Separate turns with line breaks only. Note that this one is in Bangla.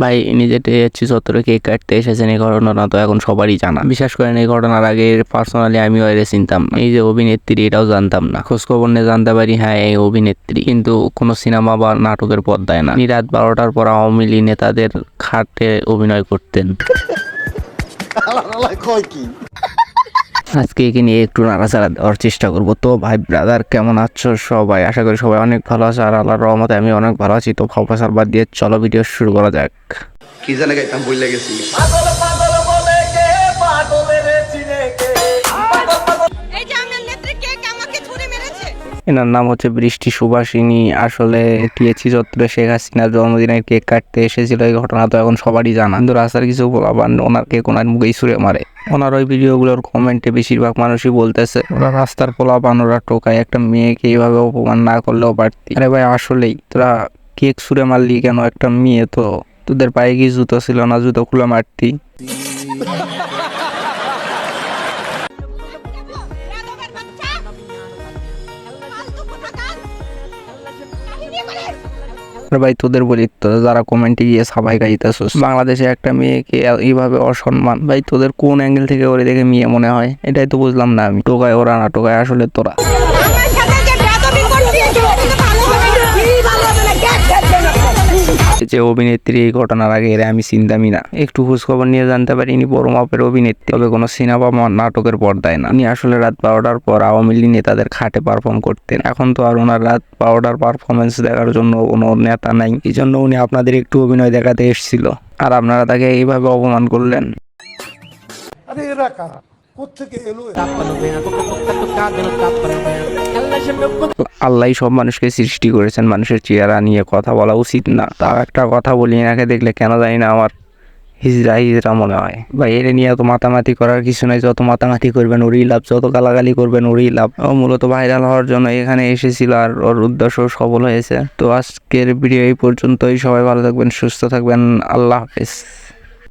ভাই নিজে টিএসসি চত্বরে কেক কাটতে এসেছেন, এই ঘটনা তো এখন সবারই জানা। বিশেষ করেন এই ঘটনার আগে পার্সোনালি আমিও এর চিনতাম না। এই যে অভিনেত্রী, এটাও জানতাম না। খোঁজ খবর নিয়ে জানতে পারি হ্যাঁ এই অভিনেত্রী, কিন্তু কোনো সিনেমা বা নাটকের পর্দায় না। রাত 12টার পর আওয়ামী লীগ নেতাদের খাটে অভিনয় করতেন। আজকে একে নিয়ে একটু নাড়াচাড়া দেওয়ার চেষ্টা করবো। তো ভাই ব্রাদার কেমন আছো সবাই? আশা করি সবাই অনেক ভালো আছে, আর আল্লাহর রহমতে আমি অনেক ভালো আছি। তো ফাউফাসার বাদ দিয়ে চলো ভিডিও শুরু করা যাক।
কি জানে গাইতাম বইলা গেছি।
এনার নাম হচ্ছে বৃষ্টি সুভাষিনী। আসলে টিএসসি চত্বরে শেখ হাসিনার জন্মদিনের কেক কাটতে এসেছিল। এই ঘটনা তো এখন সবারই জানা, কিন্তু রাস্তার কিছু বলাবান ওনার কেক ওনার মুখেই ছুঁড়ে মারে। ওনার ওই ভিডিওগুলোর কমেন্টে বেশিরভাগ মানুষই বলতেছে ওরা রাস্তার পোলাপান, ওরা টোকায়, একটা মেয়েকে এইভাবে অপমান না করলেও পারতি। আরে ভাই আসলেই তোরা কেক ছুঁড়ে মারলি কেন? একটা মেয়ে তো, তোদের পায়ে কি জুতো ছিল না? জুতো খুলে মারতি। ভাই তোদের বলি তো, যারা কমেন্টে গিয়ে সবাই গাইতেছস বাংলাদেশে একটা মেয়েকে এইভাবে অসম্মান, ভাই তোদের কোন অ্যাঙ্গেল থেকে ওরে দেখে মেয়ে মনে হয়? এটাই তো বুঝলাম না আমি। টোকায় ওরা না টোকায় আসলে তোরা। যে অভিনেত্রী, এই ঘটনার আগে এরা আমি চিনতামই না। একটু খোঁজ খবর নিয়ে জানতে পারিনি বড় মাপের অভিনেত্রী, তবে কোনো সিনেমা বা নাটকের পর্দায় না। উনি আসলে রাত 12টার পর আওয়ামী লীগ নেতাদের খাটে পারফর্ম করতেন। এখন তো আর ওনার রাত 12টার পারফরমেন্স দেখার জন্য কোনো নেতা নাই, এই জন্য উনি আপনাদের একটু অভিনয় দেখাতে এসেছিল, আর আপনারা তাকে এইভাবে অপমান করলেন। আল্লাহ সব মানুষকে সৃষ্টি করেছেন, মানুষের চেহারা নিয়ে কথা বলা উচিত না। তাও একটা কথা বলি, এনাকে দেখলে কেন জানি না আমার হিজড়া মনে হয়। ভাই এর নিয়ে এত মাতামাতি করার কিছু নাই। যত মাতামাতি করবেন ওরই লাভ, যত গালাগালি করবেন ওরই লাভ। ও মূলত ভাইরাল হওয়ার জন্য এখানে এসেছিল, আর ওর উদ্দেশ্য সফল হয়েছে। তো আজকের ভিডিও এই পর্যন্তই। সবাই ভালো থাকবেন, সুস্থ থাকবেন, আল্লাহ হাফেজ।